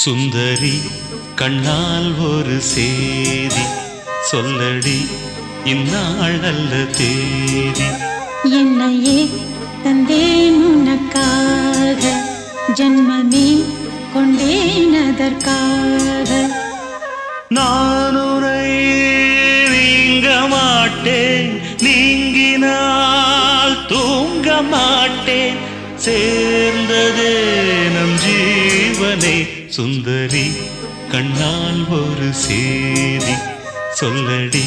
சுந்தரி கண்ணால் ஒரு சேதி சொல்லடி, இந்நாள் நல்ல தேதி. என்னையே தந்தேன் உனக்காக, ஜன்மமே கொண்டேன் அதற்காக. நான் உன்னை நீங்க மாட்டேன், நீங்கினால் தூங்க மாட்டேன், சேர்ந்ததே நம் ஜீவனே. சுந்தரி கண்ணால் ஒரு சேதி சொல்லடி,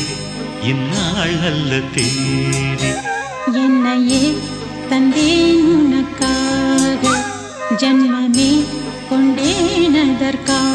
இந்நாள் நல்ல தேதி. என்னையே தந்தேன் உனக்காக, ஜன்மமே கொண்டேன் அதற்காக.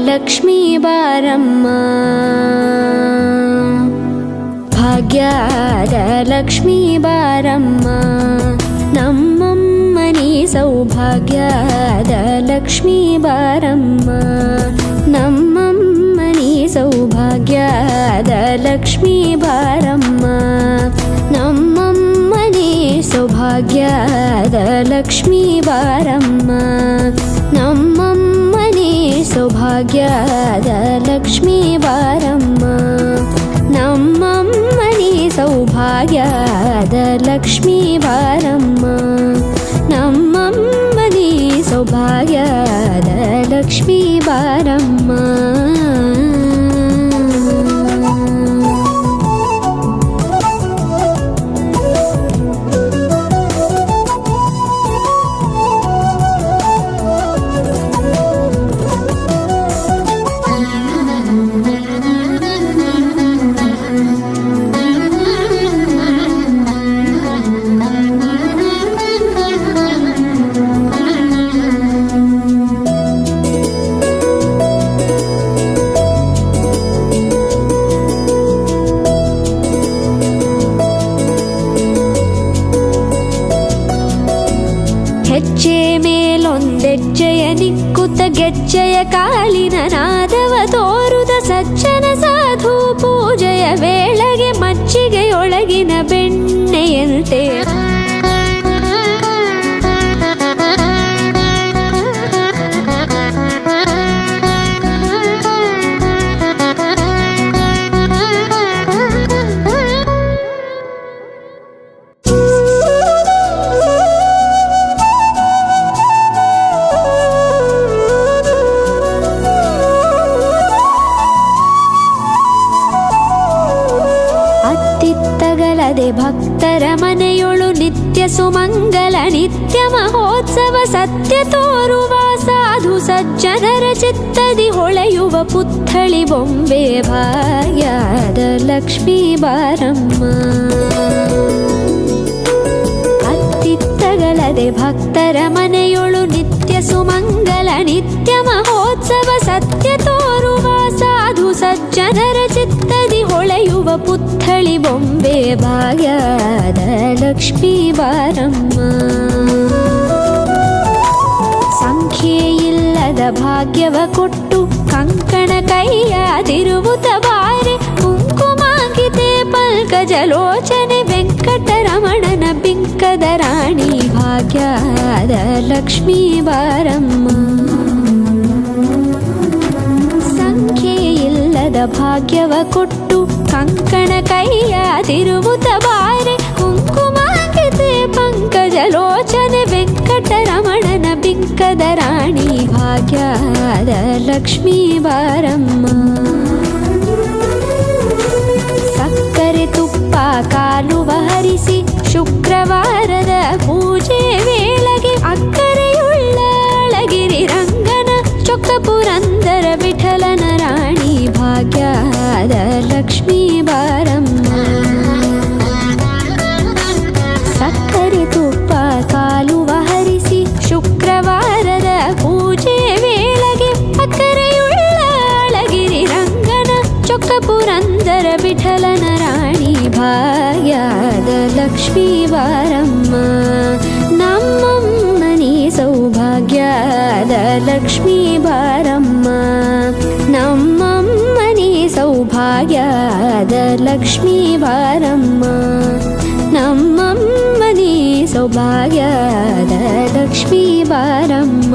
ಲಕ್ಷ್ಮೀ ಬಾರಮ್ಮ, ಭಾಗ್ಯದ ಲಕ್ಷ್ಮೀ ಬಾರಮ್ಮ, ನಮ್ಮಮ್ಮನಿ ಸೌಭಾಗ್ಯದ ಲಕ್ಷ್ಮೀ ಬಾರಮ್ಮ, ನಮ್ಮಮ್ಮನಿ ಸೌಭಾಗ್ಯದ ಲಕ್ಷ್ಮೀ ಬಾರಮ್ಮ, ನಮ್ಮಮ್ಮನಿ ಸೌಭಾಗ್ಯದ ಲಕ್ಷ್ಮೀ ಬಾರಮ್ಮ, ನಮ್ಮಮ್ಮನಿ ಸೌಭಾಗ್ಯದ ಲಕ್ಷ್ಮೀ ಬಾರಮ್ಮ, ನಮ್ಮಮ್ಮನಿ ಸೌಭಾಗ್ಯದ ಲಕ್ಷ್ಮೀ ಬಾರಮ್ಮ, ನಮ್ಮಮ್ಮನಿ ಸೌಭಾಗ್ಯದ ಲಕ್ಷ್ಮೀ ಬಾರಮ್ಮ. ಹೆಜ್ಜೆ ಮೇಲೊಂದೆಜ್ಜೆಯ ನಿಕ್ಕುತ್ತ ಗೆಜ್ಜೆಯ ಕಾಲಿನ ನಾದವ ತೋರುದ ಸಜ್ಜನ ಸಾಧು ಪೂಜೆಯ ವೇಳೆಗೆ ಮಜ್ಜಿಗೆಯೊಳಗಿನ ಬೆಣ್ಣೆಯಂತೆ ಭಕ್ತರ ಮನೆಯೊಳು ನಿತ್ಯ ಸುಮಂಗಲ ನಿತ್ಯ ಮಹೋತ್ಸವ ಸತ್ಯ ತೋರುವ ಸಾಧು ಸಜ್ಜನರ ಚಿತ್ತದಿ ಹೊಳೆಯುವ ಪುತ್ಥಳಿ ಬೊಂಬೆ ಭಾಗ್ಯದ ಲಕ್ಷ್ಮೀ ಬಾರಮ್ಮ. ಅತ್ತಿತ್ತಗಲದೆ ಭಕ್ತರ ಮನೆಯೊಳು ನಿತ್ಯ ಸುಮಂಗಲ ನಿತ್ಯ ಮಹೋತ್ಸವ ಸತ್ಯ ತೋರುವ ಸಾಧು ಸಜ್ಜನರ ಚಿತ್ತದಿ ಹೊಳೆಯುವ ಪುತ್ಥಳಿ ಬೊಂಬೆ ಭಾಗ್ಯದ ಲಕ್ಷ್ಮೀ ಬಾರಮ್ಮ. ಸಂಖ್ಯೆಯಿಲ್ಲದ ಭಾಗ್ಯವ ಕೊಟ್ಟು ಕಂಕಣ ಕೈಯಾದಿರುವುದ ಬಾರೆ ಕುಂಕುಮಾಂಕಿತೆ ಪಲ್ಕಜಲೋಚನೆ ವೆಂಕಟರಮಣನ ಬಿಂಕದ ರಾಣಿ ಭಾಗ್ಯದ ಲಕ್ಷ್ಮೀ ಬಾರಮ್ಮ. ಸಂಖ್ಯೆಯಿಲ್ಲದ ಭಾಗ್ಯವ ಕೊಟ್ಟು ಕಂಕಣ ಕೈಯಾದಿರುವುದ ಬಾರೆ ಕುಂಕುಮಾಂಕಿತೆ ಪಂಕಜಲೋಚನೆ ವೆಂಕಟರಮಣನ ಬಿಂಕದ ರಾಣಿ ಭಾಗ್ಯದ ಲಕ್ಷ್ಮೀ ಬಾರಮ್ಮ. ಸಕ್ಕರೆ ತುಪ್ಪ ಕಾಲುವ ಹರಿಸಿ ಶುಕ್ರವಾರದ ಪೂಜೆ ವೇಳೆಗೆ ಅಕ್ಕರೆಯುಳ್ಳ ಅಳಗಿರಿ ರಂಗನ ಚೊಕ್ಕ ಪುರಂದರ ವಿಠಲನ ರಾಣಿ ಭಾಗ್ಯದ ಲಕ್ಷ್ಮೀ ಬಾರಮ್ಮ. ಸಕ್ಕರೆ ತುಪ್ಪ ಕಾಲುವ ಹರಿಸಿ ಶುಕ್ರವಾರದ ಪೂಜೆ ವೇಳೆಗೆ ಅಕ್ಕರೆಯುಳ್ಳ ಅಳಗಿರಿ ರಂಗನ ಚೊಕ್ಕ ಪುರಂದರ ವಿಠಲನ ರಾಣಿ ಭಾಗ್ಯದ ಲಕ್ಷ್ಮೀ ಬಾರಮ್ಮ. ನಮ್ಮಮ್ಮನಿ ಸೌಭಾಗ್ಯದ ಲಕ್ಷ್ಮೀ ಬಾರಮ್ಮ. ನಮ್ಮಮ್ಮನಿ ಸೌಭಾಗ್ಯದ ಲಕ್ಷ್ಮೀ ಬಾರಮ್ಮ. ನಮ್ಮಮ್ಮನಿ ಸೌಭಾಗ್ಯದ ಲಕ್ಷ್ಮೀ ಬಾರಮ್ಮ.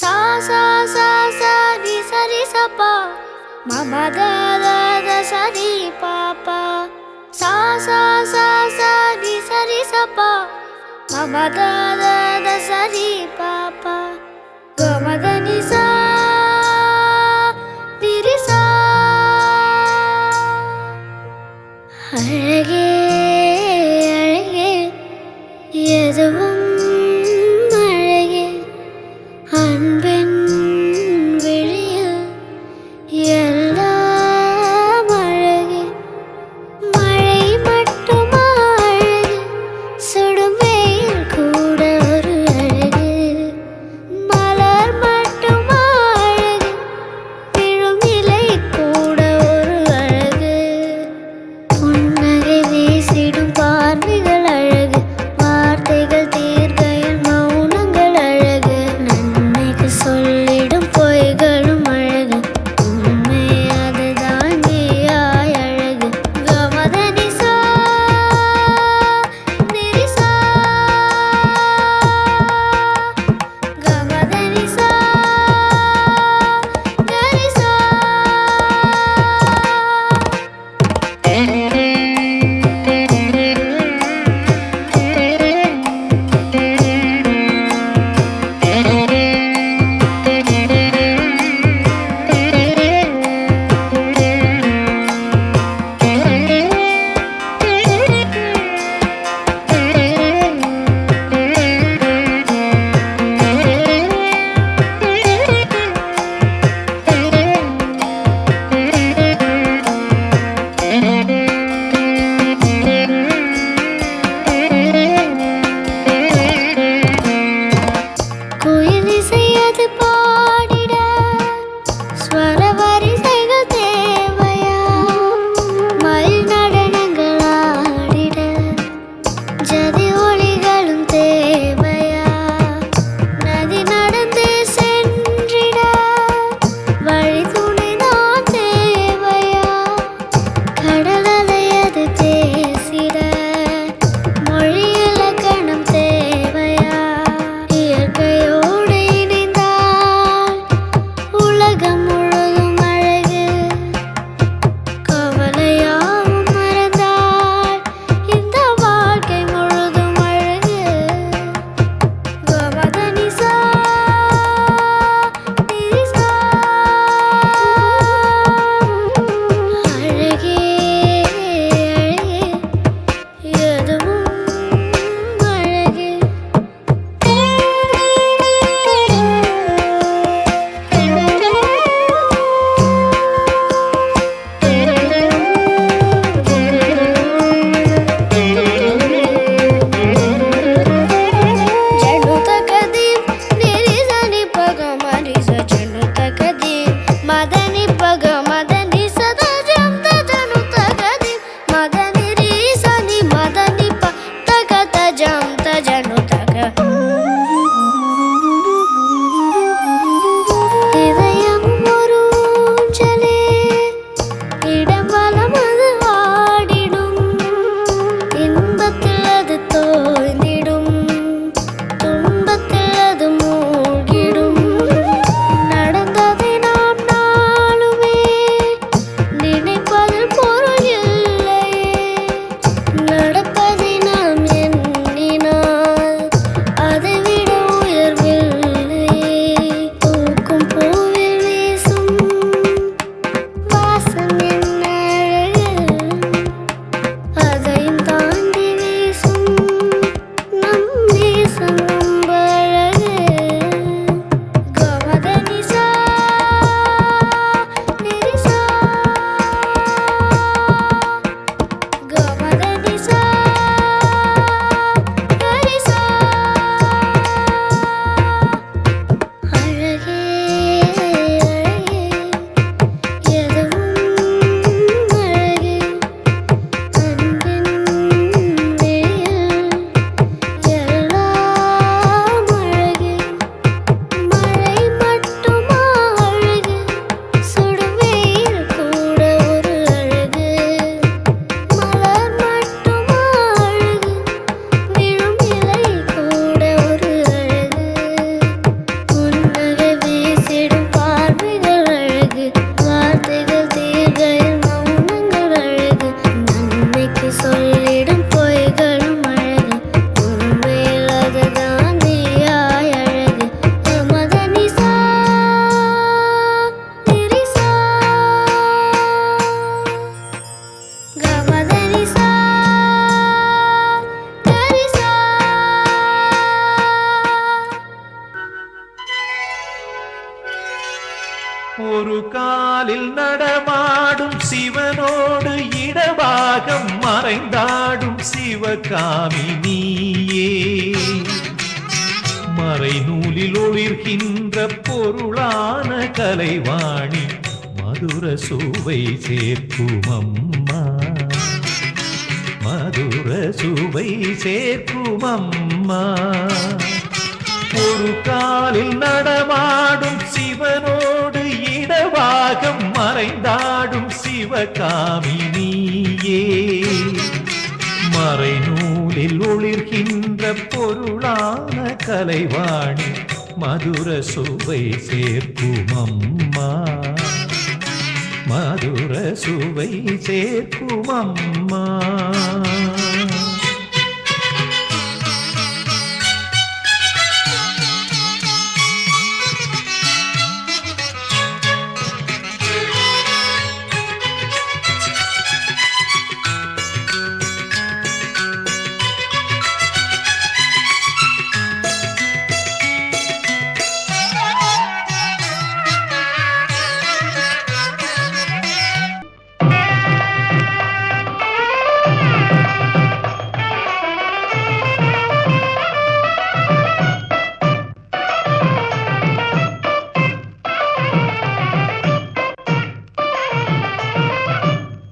ಸಾ ಸಾ ಸಾ ಸಾ ದಿ ಸರಿ ಸಪ ಮಮ ದ ದ ದ ಸರಿ ಪಾಪ. ಸಾ ಸಾ ಸಾ ಸಾ ದಿ ಸರಿ ಸಪ ಮಮ ದ ದ ದ ಸರಿ ಪಾಪ. ಗಮದ ನಿ ಸಾ ದಿರಿ ಸಾ. ಅழகே அழகே எதுவும் அழகே அன்பின் விழியில் எல்லாம் அழகே. மழை மட்டுமா அழகு, சுடும் வெயில் கூட ஒரு அழகு. மலர் மட்டுமா அழகு, விழும் இலை கூட ஒரு அழகு. புன்னகை வீச சிவகாமினியே மறைநூலில் ஒளிர்கின்ற பொருளான கலைவாணி மதுர சுவை சேர்க்கும் அம்மா மதுர சுவை சேர்க்கும் அம்மா ஒரு காலில் நடமாடும் சிவனோடு இடவாகம் மறைந்தாடும் சிவகாமினியே மறைநூலில் ஒளிர்கின்ற பொருளான கலைவாணி மதுர சுவை சேர்க்கும் அம்மா மதுர சுவை சேர்க்கும் அம்மா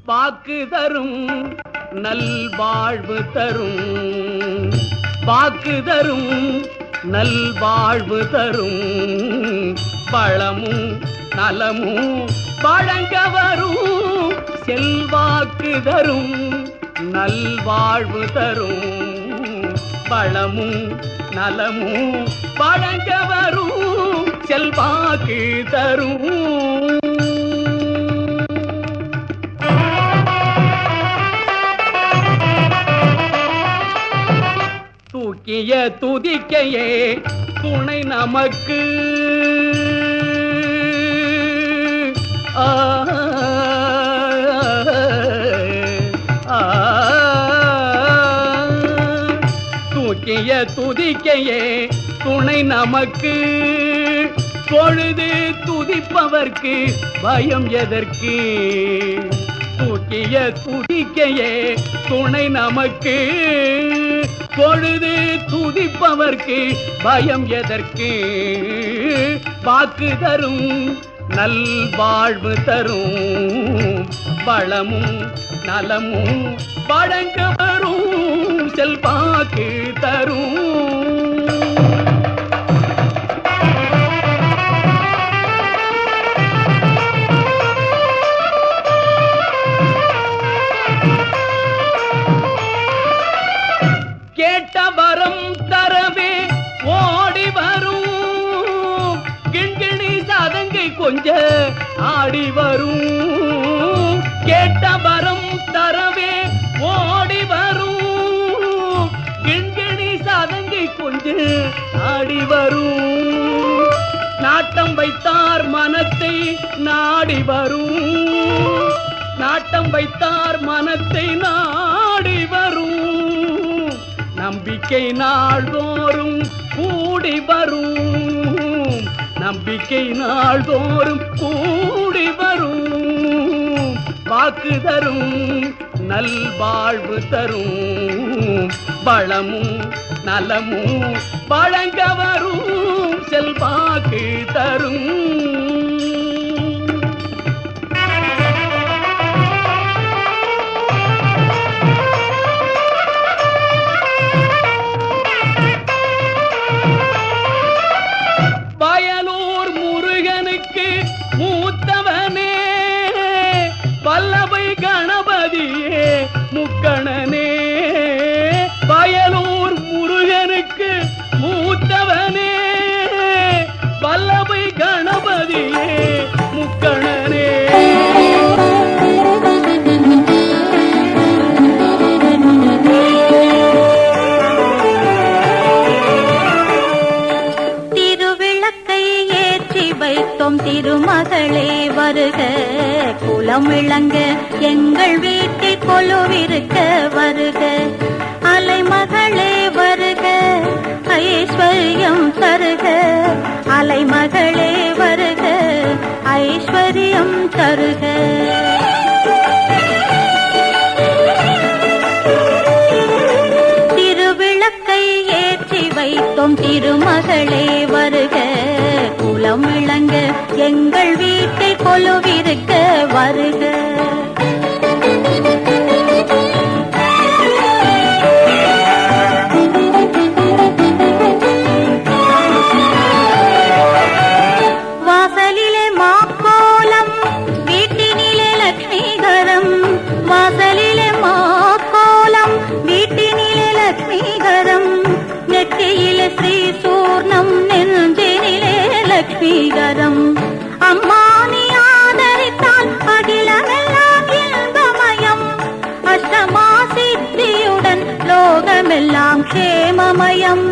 வாக்கு தரும் நல்வாழ்வு தரும் வாக்கு தரும் நல்வாழ்வு தரும் பழமும் நலமும் வழங்க வரும் செல்வாக்கு தரும் நல்வாழ்வு தரும் பழமும் நலமும் வழங்க வரும் செல்வாக்கு தரும் தூக்கிய துதிக்கையே துணை நமக்கு தூக்கிய துதிக்கையே துணை நமக்கு பொழுது துதிப்பவர்க்கு பயம் எதற்கு தூக்கிய துதிக்கையே துணை நமக்கு பொழுது துதிப்பவர்க்கு பயம் எதற்கு வாக்கு தரும் நல்வாழ்வு தரும் பழமும் நலமும் வழங்க வரும் செல்வாக்கு தரும் கேட்ட வரம் தரவே ஓடி வரும் கிண்கிணி சதங்கை கொஞ்ச ஆடி வரும் கேட்ட வரம் தரவே ஓடி வரும் கிண்கிணி சதங்கை கொஞ்ச ஆடி வரும் நாட்டம் வைத்தார் மனத்தை நாடி வரும் நாட்டம் வைத்தார் மனத்தை நாடி வரும் நம்பிக்கை நாள்தோறும் கூடி வரும் நம்பிக்கை நாள்தோறும் கூடி வரும் வாக்கு தரும் நல்வாழ்வு தரும் பழமும் நலமும் வழங்க வரும் செல்வாக்கு தரும் வயலூர் முருகனுக்கு மூத்தவனே வல்லபை கணபதியே முக்கணனே வயலூர் முருகனுக்கு மூத்தவனே வல்லபை கணபதியே முக்கணனே திருமகளே வருக குலம் விளங்க எங்கள் வீட்டில் கொலுவிருக்க வருக அலைமகளே வருக ஐஸ்வர்யம் தருக அலைமகளே வருக ஐஸ்வர்யம் தருக குலம் விளங்க எங்கள் வீட்டில் கொலுவிருக்க வருக. வாசலிலே மாக்கோலம் வீட்டினிலே லட்சுமிகரம், வாசலிலே மாக்கோலம் வீட்டினிலே லட்சுமிகரம், நெற்றியிலே ஸ்ரீ சூர்ணம் நெஞ்சினிலே லட்சுமிகரம். அம்மா நீ ஆதரித்தால் அகிலமெல்லாம் இன்பமயம், அஷ்டமா சித்தியுடன் லோகமெல்லாம் க்ஷேமமயம்,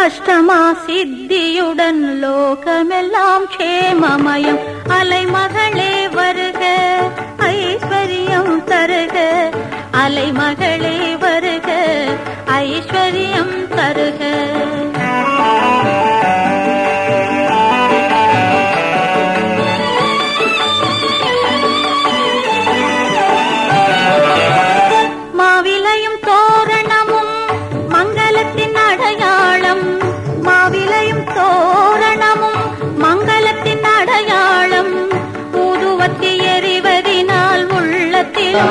அஷ்டமா சித்தியுடன் லோகமெல்லாம் க்ஷேமமயம். அலைமகளே வருக ஐஸ்வர்யம் தருக, அலைமகளே வருக ஐஸ்வர்யம் தருக. மாவிலையும் தோரணமும் மங்களத்தின் அடையாளம், மாவிலையும் தோரணமும் மங்களத்தின் அடையாளம், ஊதுவத்தி எறிவதினால் உள்ளத்தில்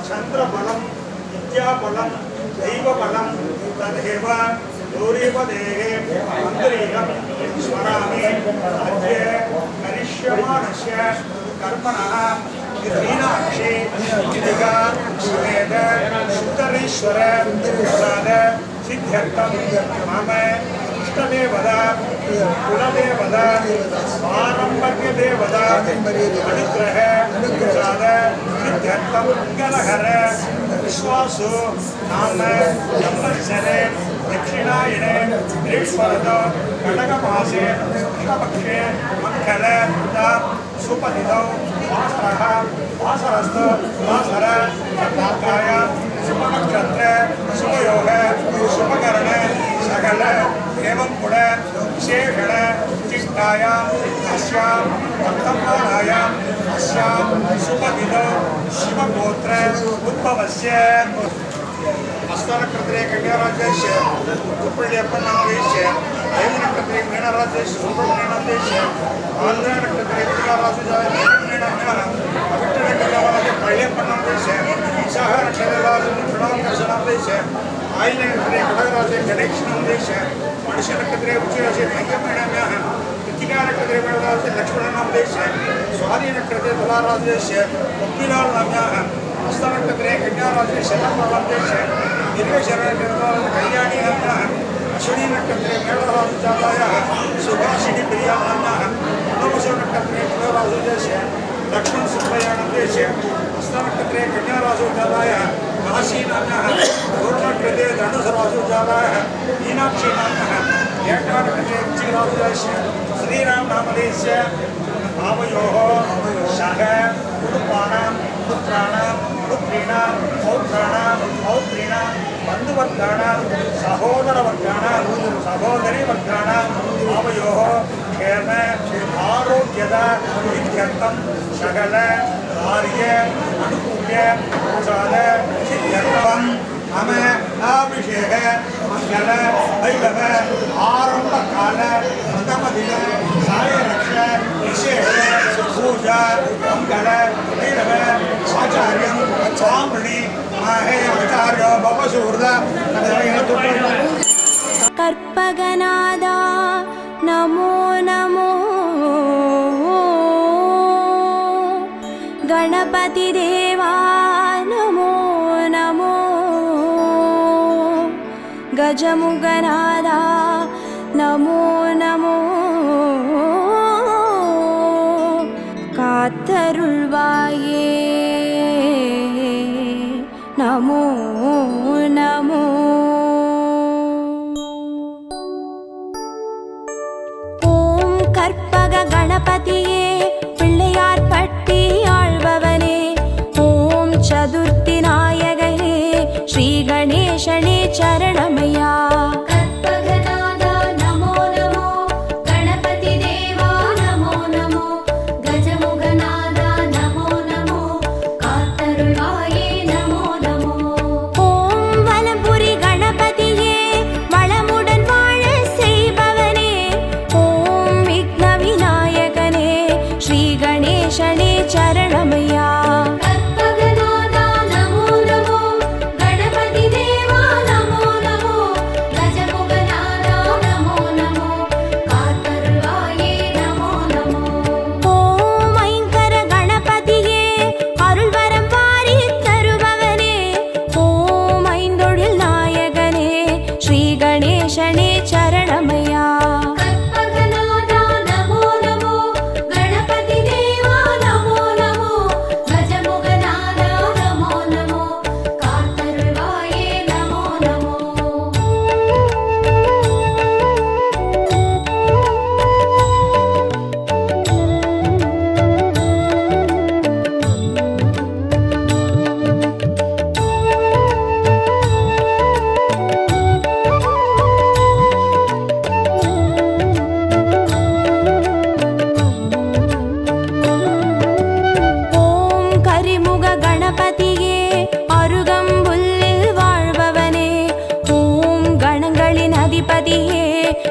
चंद्रबलम विद्याबलम दैवबलम तदेव गौरीपदेहे मंत्रीयं स्मरामि अद्य करिष्यमाणस्य कर्मणः मीनाक्षी जितिका समेत सुन्दरेश्वर प्रसाद सिद्ध्यर्थं मम इष्टदेवता कुलदेवता पारम्पर्यदेवता अनुग्रह प्रसाद सिद्ध्यर्थं मंगलहर विश्वासो नाम संवत्सरे दक्षिणायने ग्रीष्मऋतौ कटकमासे कृष्णपक्षे मंगलदा सुपतितौ वासरः वासरस्तु वासर कार्यायां शुभनक्षत्र शुभयोग शुभकरण सकल एवं गुण विशेषण चिष्टायां अस्यां वर्तमानायां अस्यां शुभदिनौ शिवगोत्र उद्भवस्य हस्तनक्षत्रे कन्याराज्यस्य सुब्रह्मण्यप्पनामदेशस्य देवनक्षत्रे मीनराज्यस्य सुब्रह्मण्यनाथदेशस्य आन्ध्रनक्षत्रे तिरुगाराजुजायनक्षत्रेण अभिष्टनक्षत्रवादे पळ्ळियप्पनामदेशस्य विशाखनक्षत्रवादे प्रणवकर्षणामदेशस्य आयनक्षत्रे कडगराजे गणेशनामदेशस्य मनुष्यनक्षत्रे उच्चराजे मैयप्पनाम्याः कृत्तिकानक्षत्रे मेळराजे लक्ष्मणनामदेशस्य स्वादिनक्षत्रे तुलाराजस्य उप्पिलालनाम्याः हस्तनक्षत्रे कन्याराजे शरणनामदेशस्य दीर्घशरणनक्षत्रे कल्याणीनाम्याः अश्विनी नक्षत्रे मेळराजुजातायाः सुभाषिणी प्रियानाम्याः नवमसनक्षत्रे तुलाराजस्य लक्ष्मण सुब्रह्मण्यामदेशस्य हस्तनक्षत्रे कन्याराजुजातायाः काशीनाम्याः पूर्णकृते धनुसराजुजातायाः मीनाक्षीनाम्याः एकनक्षत्रे वृश्चिकराजुजातस्य श्रीरामनामदेशस्य आवयोः शः कुटुम्बानां पुत्राणां पुत्रीणां पौत्राणां पौत्रीणां बन्धुवर्गाणां सहोदरवर्गाणां सहोदरीवर्गाणाम् आवयोः क्षेम आरोग्यद इत्यर्थं सकल कार्य अनुकूल्य प्रसाद सिद्ध्यर्थं मम अभिषेक मंगल वैभव आरंभ काल प्रथमदिन सायरक्ष विशेष पूजा मंगल वैभव आचार्यं चामृणि माहे आचार्यो भवसूर्द कर्पगनादा नमो नमो गणपतिदेवा नमो नमो गजमुगनादा नमो नमो कात्तरुள்வாயே नमो नमो ஓம் கற்பக கணபதியே பிள்ளையார் பட்டி ஆழ்பவனே ஓம் சதுர்த்தி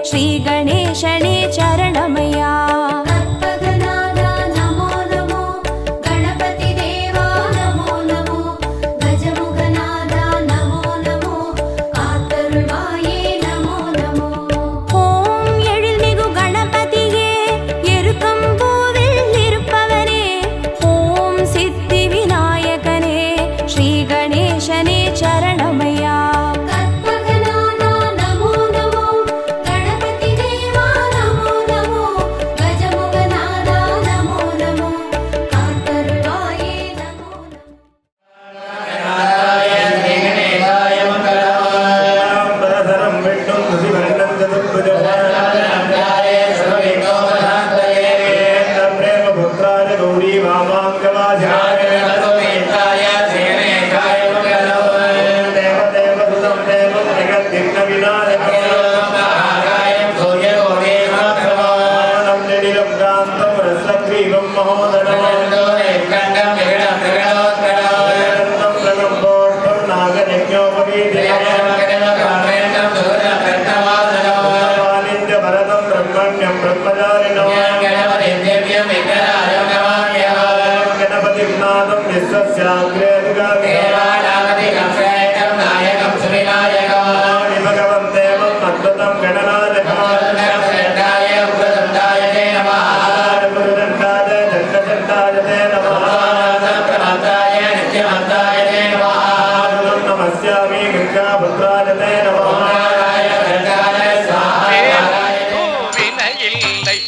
ஸ்ரீ கணேசனே சரணமையா. கற்பகநாதா நமோ நமோ, கணபதி தேவா நமோ நமோ, கஜமுகநாதா நமோ நமோ, காத்தருள்வாயே நமோ நமோ. ஓம் எழில்மிகு கணபதியே, எருக்கம்பூவில் இருப்பவனே, ஓம் சித்தி விநாயகனே, ஸ்ரீ கணேசனே சரணமையா. கற்பகநாதா நமோ நமோ, கணபதி தேவா நமோ நமோ, கஜமுகநாதா நமோ நமோ, காத்தருள்வாயே நமோ நமோ. பரதரம் விட்டும் துதிவர்ணம் பிரேம புத்திராய கௌரி வாமாங்கவாஜாய தேவதேவசுதம் தேவம் ஜெகத்தின் விநாயகம் நெடிலம் காந்தம் ரசக்ரீவம் மகோதரம் பிரகம்போஷ்டம் நாகயஜோபவீதிலிங்க பரதம் பிரம்மண்யம் பிரம்மச்சாரிணம் கணபதிம் நாதம் விஸ்வஸ்யாக்ரே பகவன் தேவம் அத்புதம் கணநாதகம் குருதண்டாய ஜண்டதண்டாய தே நமः நமஸ்யாமி கங்காபுத்ராய தே நமः கோவிலையில்லை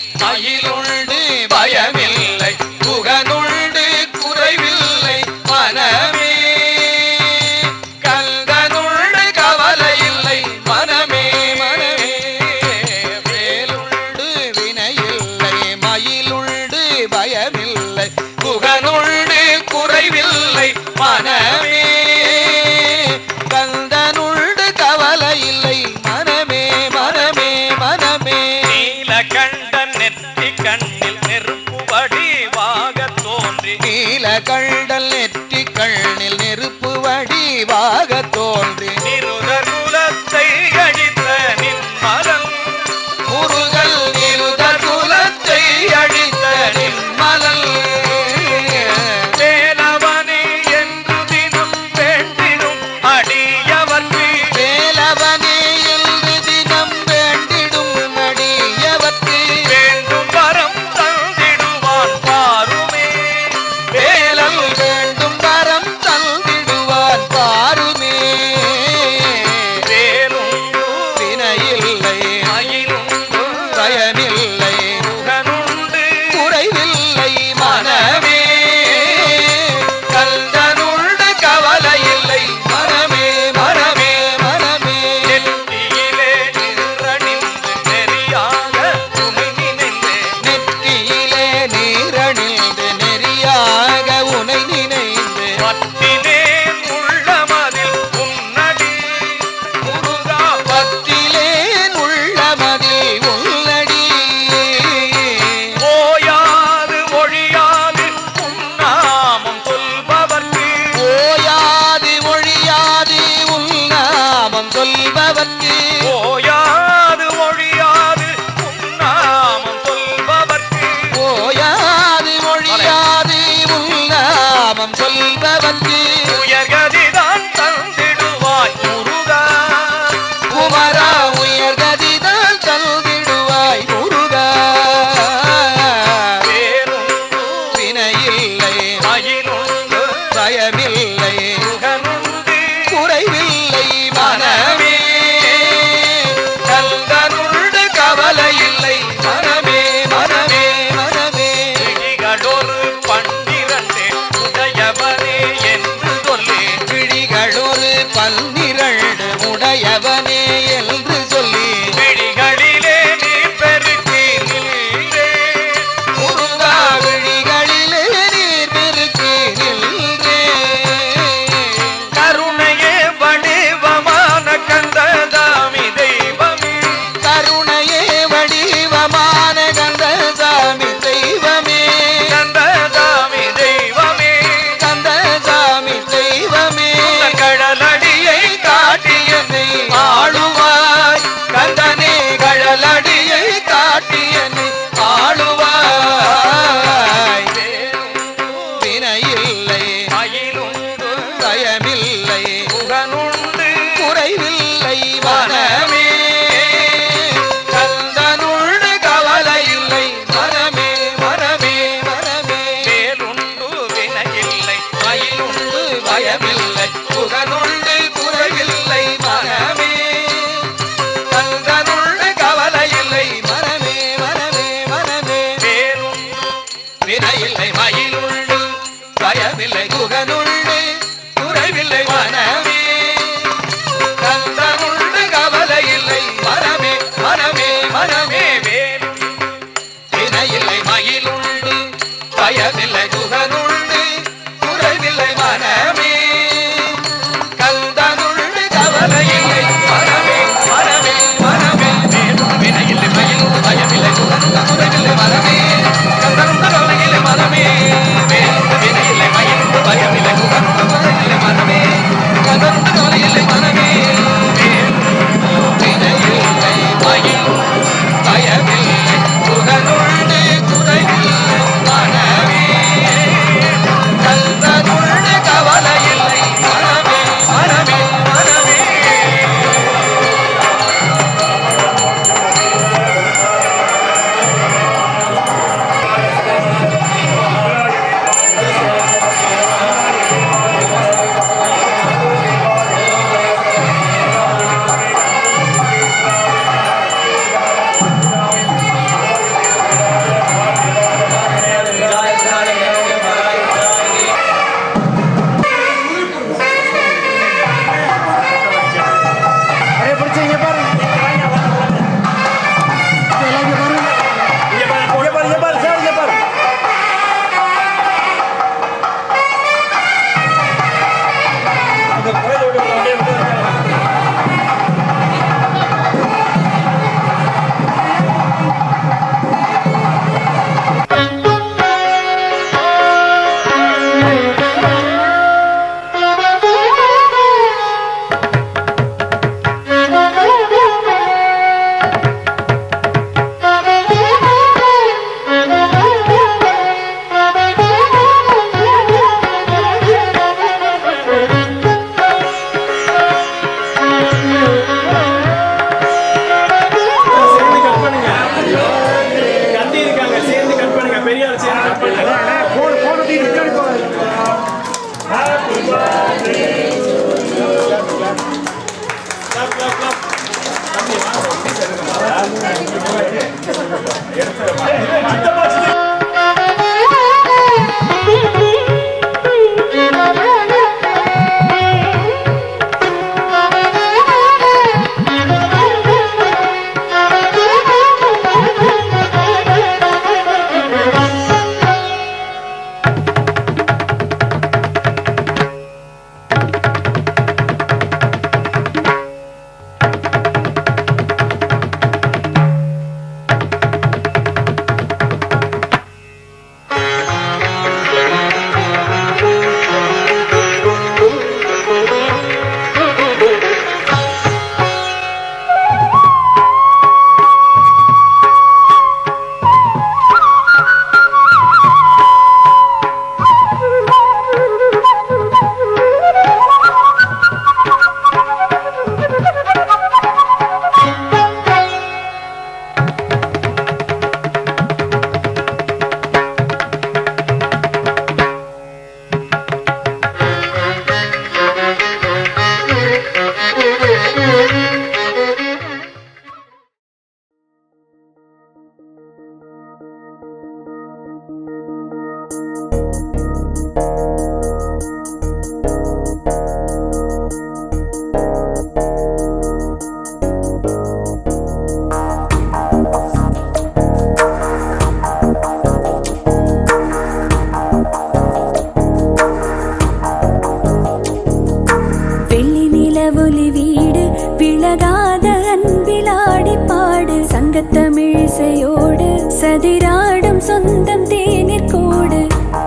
சங்கத்தமிழிசையோடு சதிராடும் சொந்தம் தேநீர் கோடு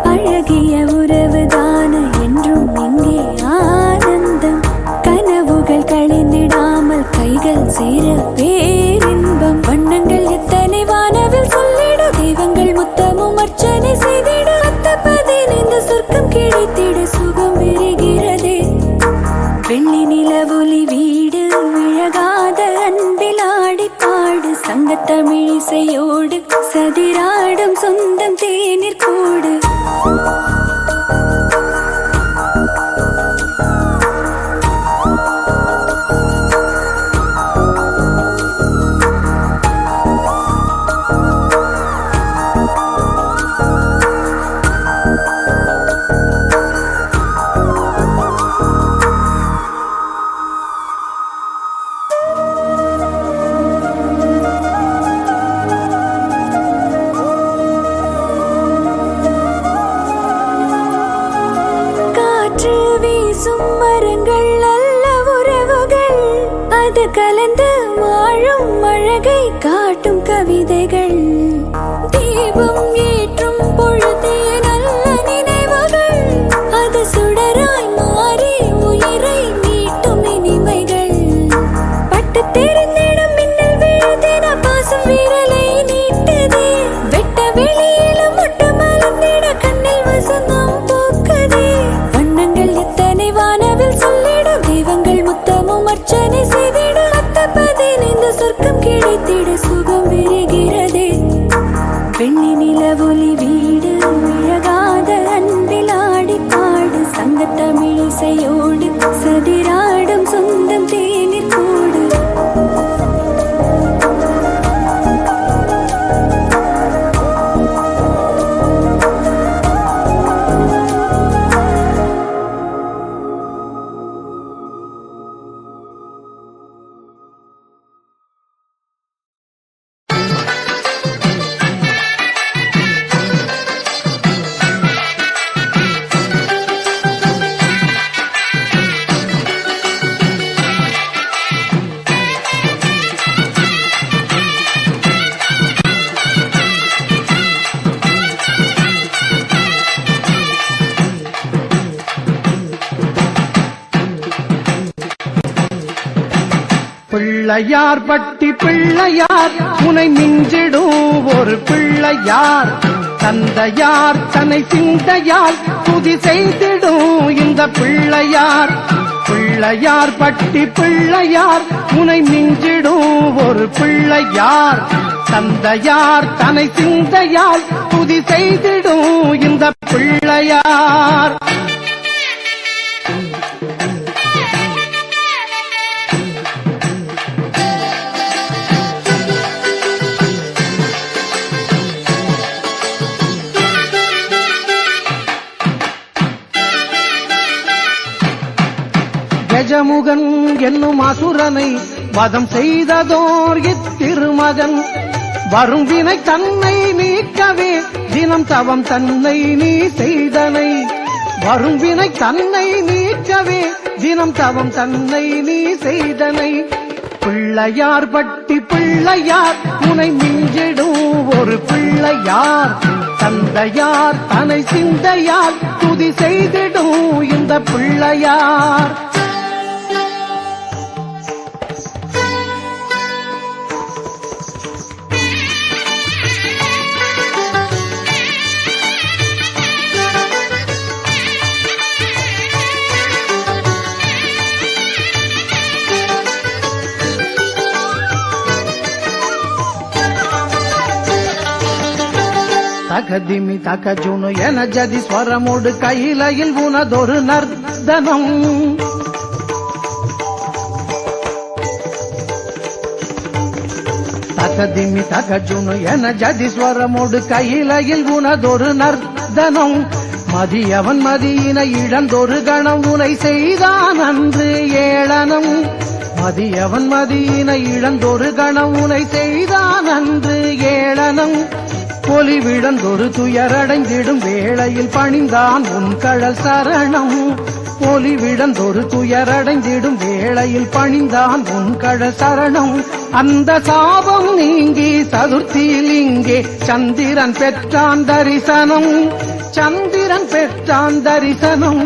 அழகிய உறவுதான என்றும் இங்கே ஆனந்தம் கனவுகள் கழிந்திடாமல் கைகள் சேர பேரின்பம் வண்ணங்கள் எத்தனை வானவில் சொல்லிட தெய்வங்கள் முத்தமும் அர்ச்சனை செய்திட அத்தப்பதினிந்த சொர்க்கம் கிடைத்திட சுகம் விரிகிறதே வெள்ளி நிலவொலி வீடு விழகாத அன்பில் ஆடி பாடு சங்கத்தமிழிசையோடு சதிராடும் சொந்தம் தேநீர் கூடு மரங்கள் அல்ல உறவுகள் அது கலந்து வாழும் அழகை காட்டும் கவிதைகள் தீபம் ஏற்றும் பொழுதே நல்ல நினைவுகள் அது சுடராய் மாறி உயிரை மீட்டும் இனிமைகள் பட்டு தெரிந்திடும் மின்னல் விழுதின பாசம் விரலை நீட்டதே வெட்ட வெளியிலும் முட்டு மலர்ந்திட கண்ணில் வசந்தம் பூக்கதே வண்ணங்கள் எத்தனை வானவில் சொல்லிட தெய்வங்கள் முத்தமும் அர்ச்சனை செய்திட அத்தப்பதினிந்த சொர்க்கம் கிடைத்திட சுகம் விரிகிறதே வெள்ளி நிலவொலி வீடு விழகாத அன்பில் ஆடி பாடு சங்கத்தமிழிசையோடு சதிராடும் சொந்தம் தேநீர் கூடு பிள்ளையார் பட்டி பிள்ளையார் உனை மிஞ்சிடும் ஒரு பிள்ளையார் தந்தையார் தன்னை சிந்தையால் துதி செய்திடும் இந்த பிள்ளையார் பிள்ளையார் பட்டி பிள்ளையார் உனை மிஞ்சிடும் ஒரு பிள்ளையார் தந்தையார் தன்னை சிந்தையால் துதி செய்திடும் இந்த பிள்ளையார் கஜமுகன் என்னும் அசுரனை வதம் செய்ததோர் இத்திருமகன் வரும் வினை தன்னை நீக்கவே தினம் தவம் தன்னை நீ செய்தனை வரும் வினை தன்னை நீக்கவே தினம் தவம் தன்னை நீ செய்தனை பிள்ளையார் பட்டி பிள்ளையார் உனை மிஞ்சிடும் ஒரு பிள்ளையார் தந்தையார் தன்னை சிந்தையார் துதி செய்திடும் இந்த பிள்ளையார் தகதிமி தகஜுனு என ஜதி ஸ்வரமோடு கையிலையில் உனதொரு நர்தனம் தகதிமி தகஜுனு என ஜதி ஸ்வரமோடு கையிலையில் உனதொரு நர்தனம் மதியவன் மதியினை இழந்தொரு கணம் உனை செய்தான் அன்று ஏளனம் மதியவன் மதியினை இழந்தொரு கணம் உனை செய்தான் அன்று ஏளனம் பொலிவிழந்தொரு துயரடைந்திடும் வேளையில் பணிந்தான் உன் கழல் சரணம் பொலிவிழந்தொரு துயரடைந்திடும் வேளையில் பணிந்தான் உன் கழ சரணம். அந்த சாபம் நீங்கி சதுர்த்தியில் இங்கே சந்திரன் பெற்றான் தரிசனம், சந்திரன் பெற்றான் தரிசனம்.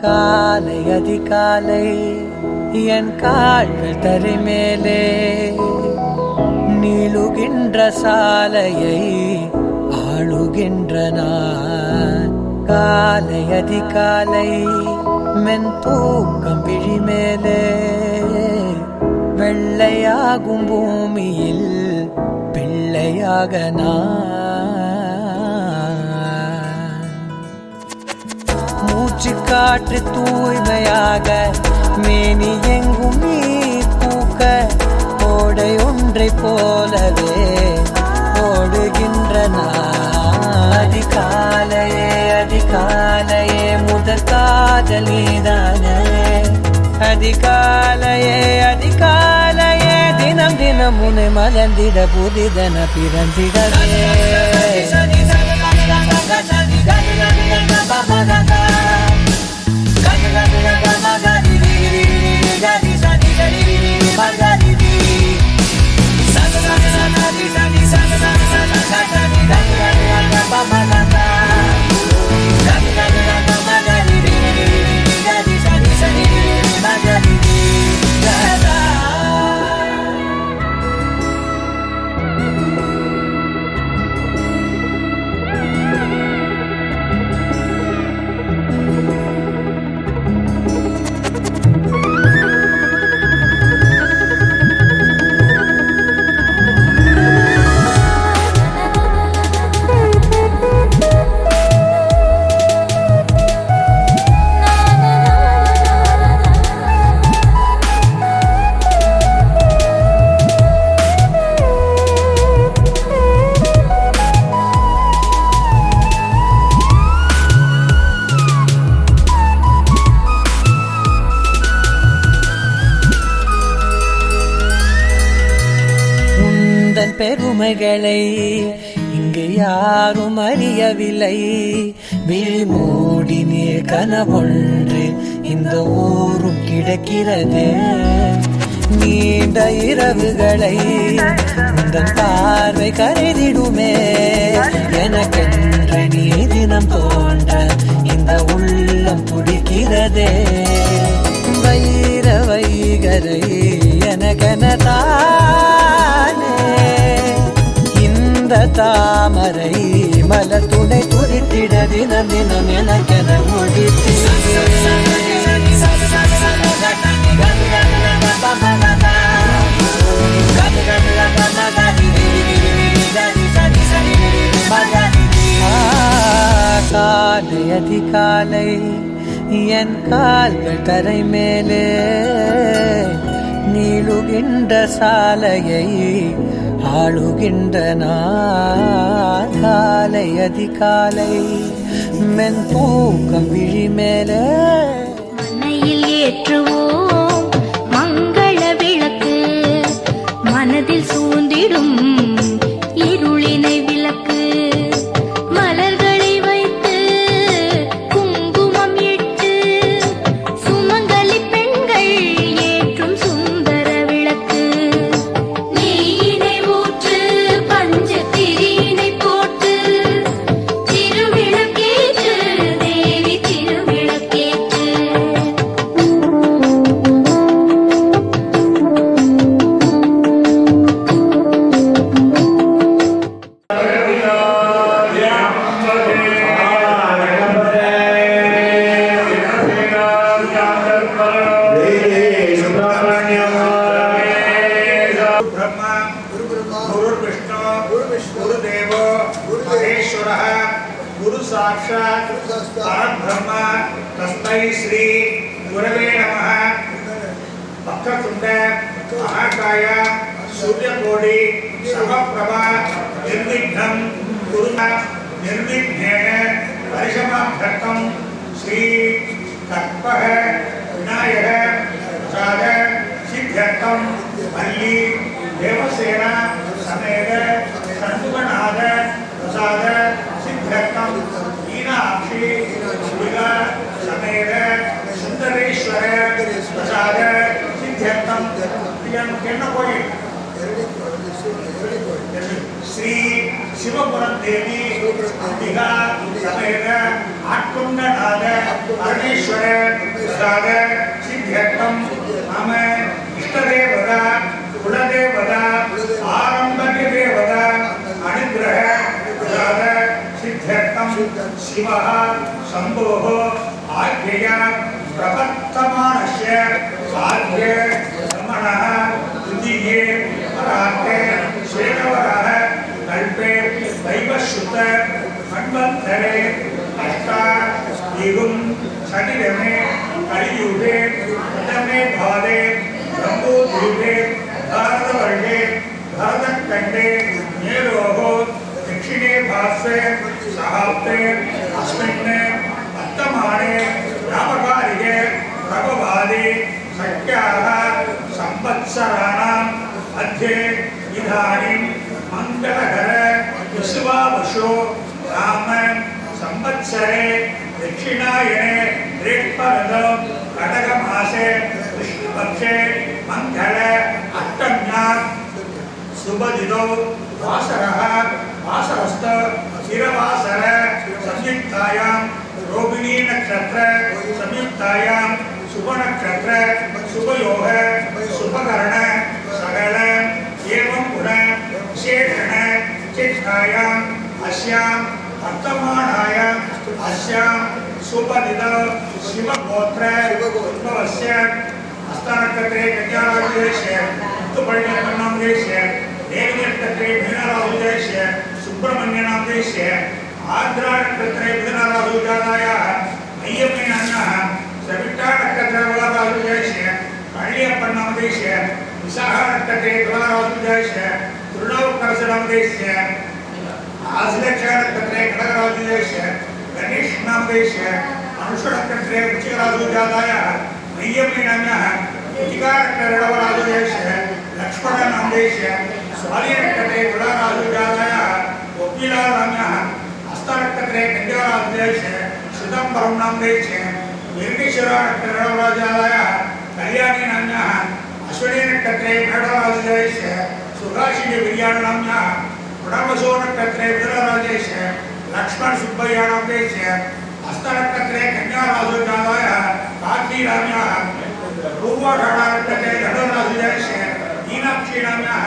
காலை அதிகாலை என் கால்கள் தரை மேலே நீளுகின்ற சாலையை ஆளுகின்ற நான். காலை அதிகாலை மென் தூக்கம் விழி மேலே வெள்ளையாகும் பூமியில் பிள்ளையாக நான். மூச்சு காற்று தூய்மையாக மேனி எங்கும் நீர் பூக்க ஓடை ஒன்றை போலவே ஓடுகின்ற நான். அதிகாலையே அதிகாலையே முதற் காதல் நீதானே. அதிகாலையே அதிகாலையே தினம் தினம் உன்னை மலர்ந்திட புதிதன பிறந்திடவே. பெருமைகளை இங்கு யாரும் அறியவில்லை. விழி மூடி நீர் கனவொன்று இந்த ஊரும் கிடக்கிறது. நீண்ட இரவுகளை உந்தன் பார்வை கருதிடுமே. எனக்கென்று நீ தினம் தோன்ற இந்த உள்ளம் துடிக்கிறதே. வைர வைகரை எனக்கெனதானே இந்த தாமரை மலர் துணை துடித்திட தினம் தினம் எனக்கென முடித்து. காலை அதிகாலை என் கால்கள் தரை மேலே நீளுகின்ற சாலையை ஆளுகின்ற நான். காலை அதிகாலை மென் தூக்கம் விழி மேலே மனையில் ஏற்றுவோம் மங்கள விளக்கு, மனதில் சூழ்ந்திடும் இருளினை விளக்கு. மலர்களை வைத்து குங்குமம் இட்டு சுமங்கலி பெண்கள் ஏற்றும் சுந்தர விளக்கு. நெய்யினை ஊற்று பஞ்சத்திரியினை போட்டு திருவிளக்கேற்று தேவி திருவிளக்கேற்று. साक्षात् परब्रह्म तस्मै श्री गुरवे नमः। वक्रतुण्ड महाकाय सूर्यकोटि समप्रभा निर्विघ्नं कुरु निर्विघ्नेन परिसमाप्त्यर्थं श्री तत्पः विनायक प्रसाद सिद्ध्यर्थं मल्ली देवसेना समेत शंभुनाथ प्रसाद सिद्ध्यर्थं मीनाक्षी शिला समेत सुंदरेश्वर प्रसाद सिद्ध्यर्थं श्री शिवपुरम देवी अंबिका समेत आत्मनाथ परमेश्वर प्रसाद सिद्ध्यर्थं मम इष्टदेवता कुलदेवता आरंभ्य देवता अनुग्रह प्रसाद सिद्ध्यर्थं शिवः शंभोः आज्ञया प्रवर्तमानस्य साध्य रमणः द्वितीये परार्थे शेषवरः कल्पे दैवश्रुत मन्वन्तरे अष्टायुगं शनिरमे कलियुगे प्रथमे भावे ब्रह्मोद्युगे भारतवर्षे भरतखण्डे मेरोः दक्षिणे भास्वे सहाब्दे अस्मिन् वर्तमाने व्यापकारिके प्रभवादि सख्याः संवत्सराणां मध्ये इदानीं मङ्गलकर विश्वावशो राम संवत्सरे दक्षिणायने ग्रीष्मऋतौ कटकमासे कृष्णपक्षे मङ्गल अष्टम्यां शुभदिनौ वासरः वासरस्त चिरवासर संयुक्तायां रोहिणी नक्षत्र संयुक्तायां शुभ नक्षत्र शुभयोग शुभकर्ण सकल एवं पुनः विशेषण चित्तायां अस्यां वर्तमानायां अस्यां शुभदिनौ शिवगोत्र उद्भवस्य हस्तनक्षत्रे कन्याराशिदेशे मुत्तुपल्लिनामदेशे देवनक्षत्रे मीनराशिदेशे सुब्रह्मण्यनामदेशे आर्द्रानक्षत्रे मिथुनराशिजातायाः अय्यप्पनाम्नः सविट्टानक्षत्रे कळ्ळियप्पनामदेशे विशाखनक्षत्रे तुलाराशिदेशे तुर्णावकरसनामदेशे आश्लेषनक्षत्रे कडकराशिदेशे गणेशनामदेशे अनुषनक्षत्रे वृश्चिकराशिजातायाः अय्यप्पनाम्नः कृतिकानक्षत्रे लक्ष्मणनामदेशे स्वालिनक्षत्रे तुलाराशिजातायाः वकीलानाम्नः हस्तनक्षत्रे कन्याराशिदेशे चिदंबरम नामदेशे निर्विशरा नक्षत्रराजालयः कल्याणी नाम्नः अश्विनी नक्षत्रे मेढराशिदेशे सुभाषिनी विज्ञान नाम्नः पुनर्वसु नक्षत्रे मिथुनराशिदेशे लक्ष्मण सुब्बय्य नामदेशे हस्तनक्षत्रे कन्याराशिजालयः कार्तिकी नाम्नः पूर्वाषाढा नक्षत्रे धनुराशिदेशे मीनाक्षी नाम्नः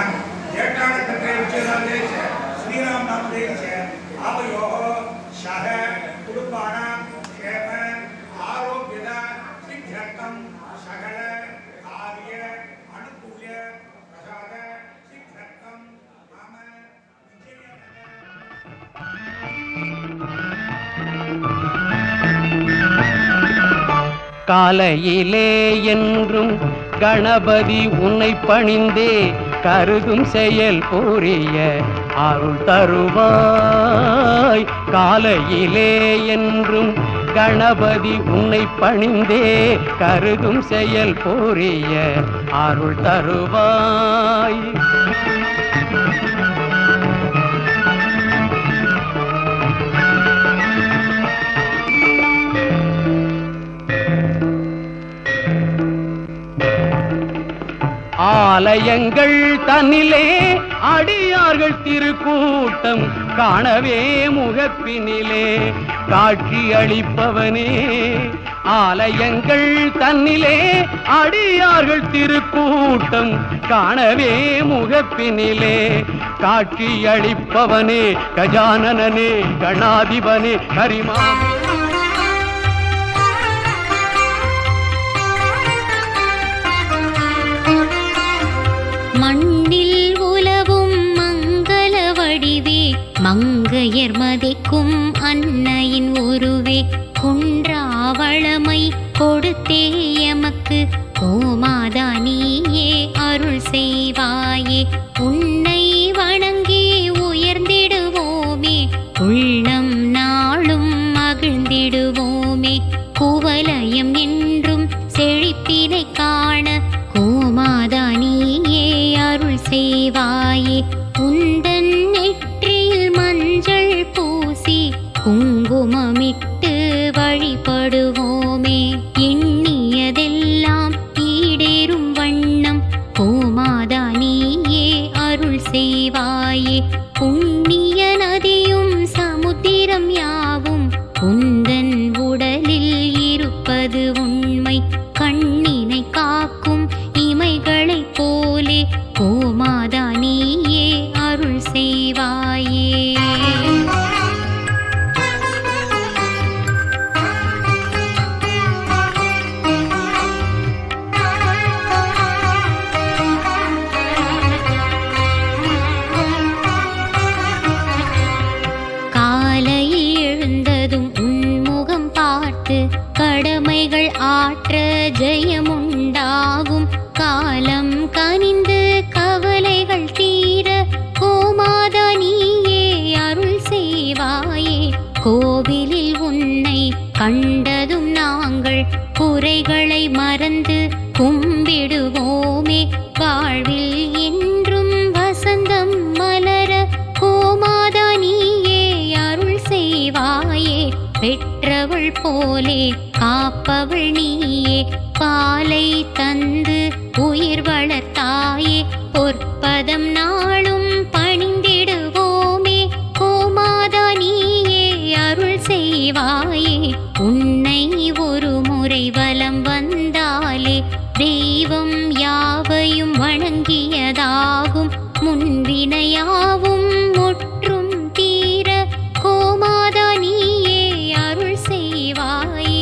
ज्येष्ठा नक्षत्रे वृश्चिकराशिदेशे श्रीराम नामदेशे आवयोः शः कुटुम्बानां क्षेम आरोग्यद सिद्ध्यर्थं सकल कार्य अनुकूल्य प्रसाद सिद्ध्यर्थं मम காலையிலே என்றும் கணபதி உன்னை பணிந்தே கருதும் செயல் புரிய அருள் தருவாய். காலையிலே என்றும் கணபதி உன்னை பணிந்தே கருதும் செயல் புரிய அருள் தருவாய். ஆலயங்கள் தன்னிலே அடியார்கள் திருக்கூட்டம் காணவே முகப்பினிலே காட்சி அளிப்பவனே. ஆலயங்கள் தன்னிலே அடியார்கள் திருக்கூட்டம் காணவே முகப்பினிலே காட்சி அளிப்பவனே. கஜானனே கணாதிபனே கரிமா மண்ணில் உலவும் மங்கள வழி வடிவே மங்கையர் மதிக்கும் அன்னையின் உருவே குன்றாவளமை கொடுத்தே எமக்கு கோமாதா நீயே அருள் செய்வாயே உன்னை வணங்கி உயர்ந்திடுவோமே உள்ளம் நாளும் மகிழ்ந்திடுவோமே குவலயம் என்றும் செழிப்பினை காண கோமாதா நீயே அருள் செய்வாயே உந்தன் நெற்றியில் மஞ்சள் பூசி குங்குமமிட்டு வழிபடுவோமே எண்ணியதெல்லாம் ஈடேறும் வண்ணம் கோமாதா நீயே அருள் செய்வாயே புண்ணிய நதியும் சமுத்திரம் யாவும் உந்தன் உடலில் இருப்பது உண்மை கண்ணினை காக்கும் இமைகளைப் போலே கோமாதா நீயே அருள் செய்வாயே கடமைகள் ஆற்ற ஜெயமுண்டாகும் காலம் கனிந்து கவலைகள் தீர கோமாதா நீயே அருள் செய்வாயே கோவிலில் உன்னை கண்டதும் நாங்கள் குறைகளை மறந்து கும்பிடுவோமே வாழ்வில் என்றும் வசந்தம் மலர கோமாதா நீயே அருள் செய்வாயே பெற்றவள் போலே காப்பவள் நீயே பாலை தந்து உயிர் வளர்த்தாயே பொற்பதம் நாளும் பணிந்திடுவோமே கோமாதா நீயே அருள் செய்வாயே உன்னை ஒரு முறை வலம் வந்தாலே தெய்வம் யாவையும் வணங்கியதாகும் முன்வினையாவும் முற்றும் தீர கோமாதா நீயே அருள் செய்வாயே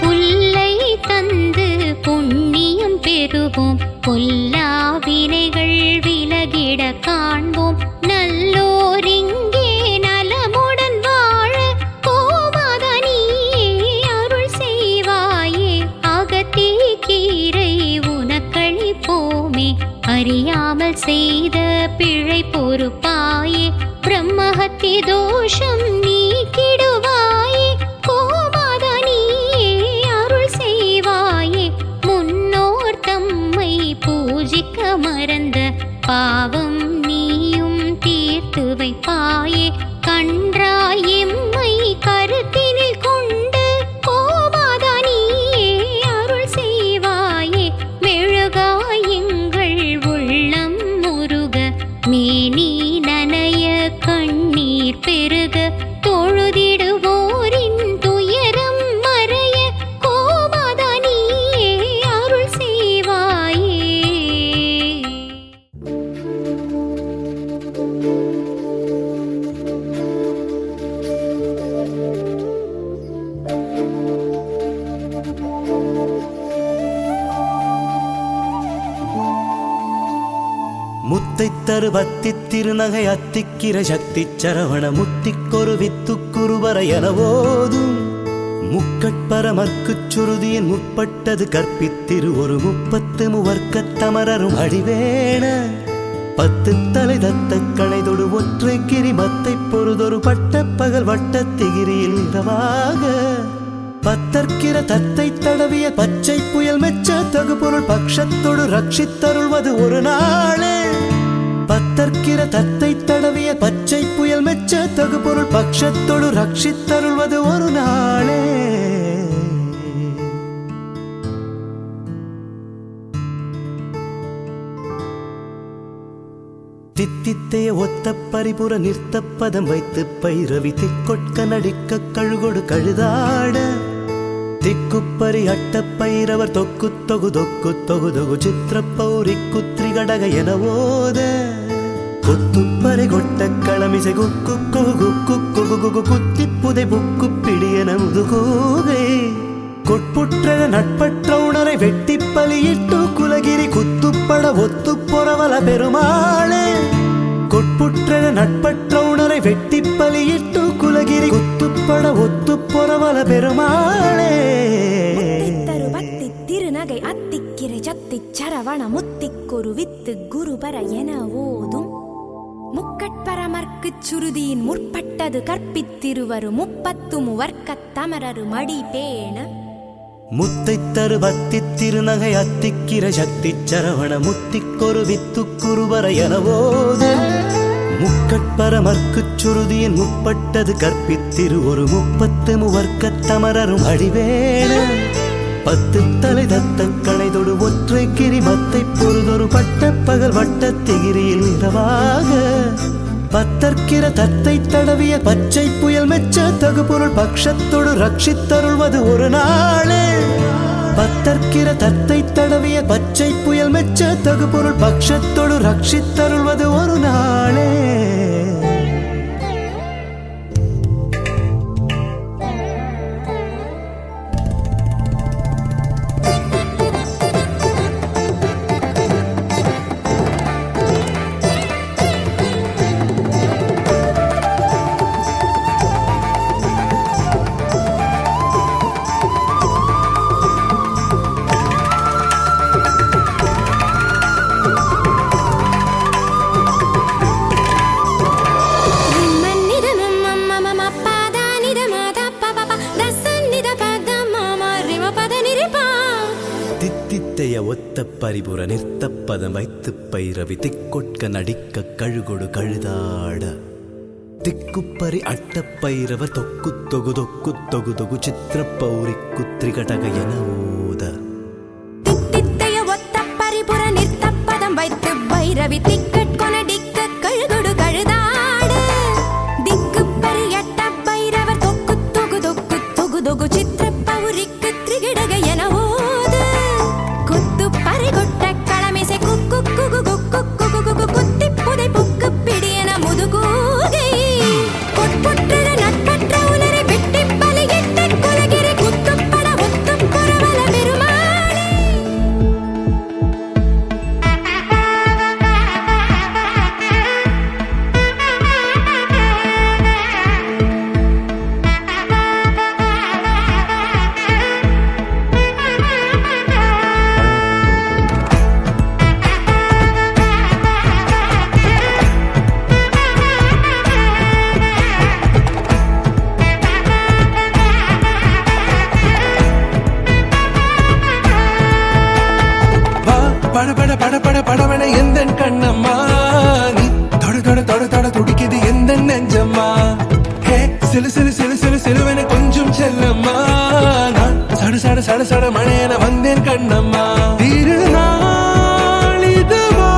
புல்லை தந்து புண்ணியம் பெறுவோம் பொல்லா வினைகள் விலகிட காண்போம் நல்லோரிங்கே நலமுடன் வாழ கோமாதா நீயே அருள் செய்வாயே அகத்தீ கீரை உனக்களிப்போமே அறியாமல் செய்த பிழை பொறுப்பாயே பிரம்மஹத்தி தோஷம் நீக்கிடுவாயே கோமாதா நீயே அருள் செய்வாயே முன்னோர் தம்மை பூஜிக்க மறந்த பாவம் நீயும் தீர்த்து வைப்பாயே கன்றாய் எம்மை கருத்தினில் கொண்டு கோமாதா நீயே அருள் செய்வாயே மெழுகாய் எங்கள் உள்ளம் முருக மேனி நனைய கண்ணீர் பெருக தொழுதிடுவோரின் துயரம் மறைய கோமாதா நீயே அருள் செய்வாயே முத்தைத் தருவத்தித் திருநகை அத்திக்கிர சக்தி சரவண முத்திக்கொரு வித்துக்குருவர எனவோதும் முக்கட்பரமர்க்குச் சுருதியின் முற்பட்டது கற்பித்திரு ஒரு 30 முவர்க்கத் தமரரும் அடிவேண 10 தலை தத்த கணைதொடு ஒற்றை கிரிமத்தை பொறுதொரு பட்ட பகல் வட்டத்திகிரியில் இரவாக பத்தற்கிற தத்தை தடவிய பச்சை புயல் மெச்ச தகு பொருள் பக்ஷத்தொடு ரட்சித்தருள்வது ஒரு நாளே பத்தற்கிற தத்தை தடவிய பச்சை புயல் மெச்ச தகு பொருள் பக்ஷத்தொடு ரட்சித்தருள்வது ஒரு நாளே தித்தித்தைய ஒத்த பரிபுற நிறுத்த பதம் வைத்து பைரவி திக்கொட்க நடிக்க கழுகொடு கழுதாட திக்குப்பரி அட்ட பைரவர் தொக்கு தொகு தொகு தொகு தொகு சித்திர பௌரி குத்ரி கடக எனவோத கொத்துப்பறை கொட்ட களமிசை குக்கு குக்கு குகு குத்திப்புதை புக்கு பிடியன முதுகூகை கொட்புற்ற நட்பற்ற உணரை வெட்டி பலியிட்டு குலகிரி குத்துப்பட ஒத்து பொறவல பெருமாளே கொட்புற்ற நட்பற்ற உணரை வெட்டி பலியிட்டு குலகிரி குத்துப்பட ஒத்து பொறவல பெருமாளே திருநகை அத்திக்கிரை சத்தி சரவண முத்திக்கொரு வித்து குருபர என ஓதும் முக்கட்பரமர்க்கு சுருதியின் முற்பட்டது கற்பித்திருவரு 30 முவர்க்கத் தமரரு மடி பேண முத்தை தரு பத்தி திருநகை அத்திக்கிர சக்தி சரவண முத்திக்கொரு வித்து குருபர எனவோது முக்கட்பரமர்க்கு சுருதியின் முற்பட்டது கற்பித்திரு ஒரு 30 முவர்க்கத் தமரரும் அடிவேண 10 தலை தத்த கணைதொடு ஒற்றை கிரி மத்தை பொருதொரு பட்ட பகல் வட்ட திகிரியில் இரவாக பத்தற்கிற தத்தை தடவிய பச்சை புயல் மெச்ச தகுபொருள் பக்ஷத்தோடு ரட்சித்தருள்வது ஒரு நாளே பத்தற்கிற தத்தை தடவிய பச்சை புயல் மெச்ச தகுபொருள் பக்ஷத்தோடு ரட்சித்தருள்வது ஒரு நாளே ஒத்த பரிபுர நிறுத்த பதம் வைத்து பைரவி திக்கொட்க நடிக்க கழுகொடு கழுதாட திக்குப்பரி அட்ட பைரவ தொக்கு தொகு தொக்கு தொகு தொகு சித்திர பௌரி குத்திரிகடக என ஓத தித்தித்தைய ஒத்த பரிபுர நிறுத்த பதம் வைத்து பைரவி திக்கொட்க நடிக்க கழுகொடு கழுதாட திக்குப்பரி அட்ட பைரவ தொக்கு தொகு தொக்கு தொகு தொகு சித்திர பௌரி குத்திரிகடக என படவன எந்த கண்ணம்மா நீ தொட தொட தொட தொட துடிக்குது எந்த நெஞ்சம்மா ஹே சிலு சிலு சிலு சிலு சிலுவன கொஞ்சம் செல்லம்மா நான் சட சட சட சட மழையன வந்தேன் கண்ணம்மா திருநாள் இதுவா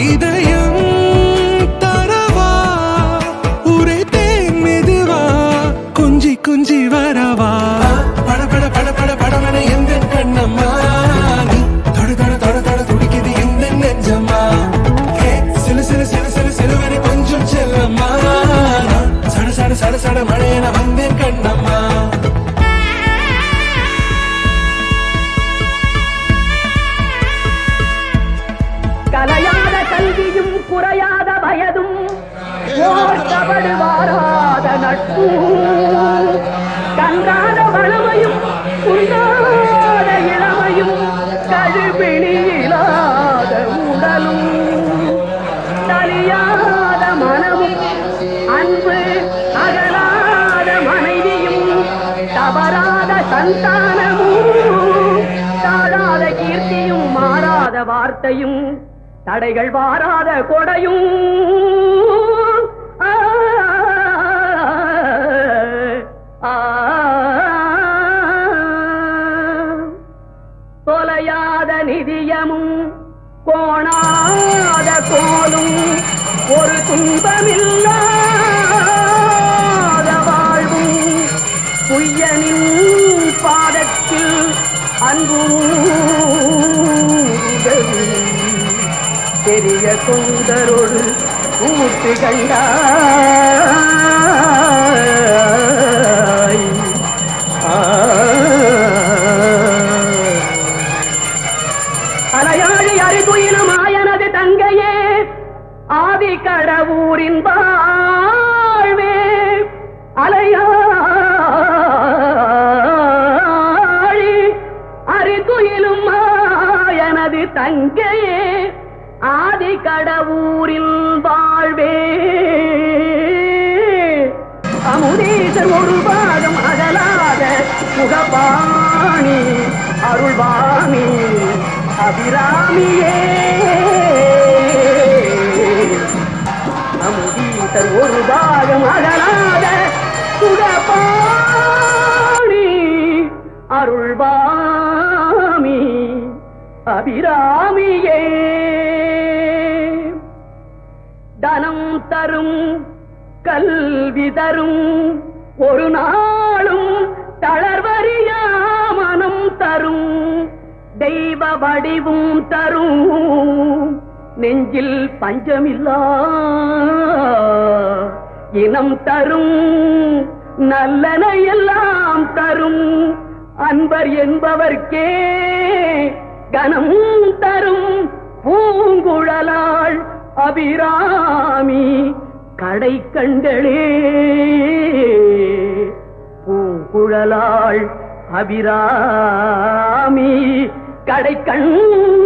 இதயம் தரவா உரைத்தேன் மெதுவா கொஞ்சி கொஞ்சி வரவா பட பட பட பட படவன எந்த கண்ணம்மா சட சட மழையன வந்தேன் கண்ணம்மா கலையாத கல்வியும் குறையாத வயதும் ஓட்டபடு வாராத நட்பும் கன்றாத வளமையும் குன்றாத இளமையும் கழுபிணியிலாத உடலும் தலியாத மனமும் அன்பு அகலாத மனைவியும் தவறாத சந்தானமும் தாழாத கீர்த்தியும் மாறாத வார்த்தையும் தடைகள் வாராத கொடையும் தொலையாத நிதியமும் கோணாத கோலும் ஒரு துன்பமில்லாத வாழ்வும் பொய்யனின் பாதத்தில் அன்பும் பெரிய சுந்தரோடு கூட்டு கண்டாய் அலையாழி அறிதுயிலும் ஆயனது தங்கையே ஆதி கடவுரின் வாழ்வே அலையாழி அறிதுயிலும் ஆயனது தங்கையே ஆதி கடவுரில் வாழ்வே அமுதீசர் ஒரு பாகம் அகலாத முகபாணி அருள்வாமி அபிராமியே அமுதீசர் ஒரு பாகம் அகலாத முகபாணி அருள்வாமி அபிராமியே தனம் தரும் கல்வி தரும் ஒரு நாளும் தளர்வறியா மனம் தரும் தெய்வ வடிவும் தரும் நெஞ்சில் பஞ்சமில்லா இனம் தரும் நல்லன எல்லாம் தரும் அன்பர் என்பவர்க்கே கனம் தரும் பூங்குழலாள் அபிராமி கடை கண்களே பூங்குழலாள் அபிராமி கடை கண்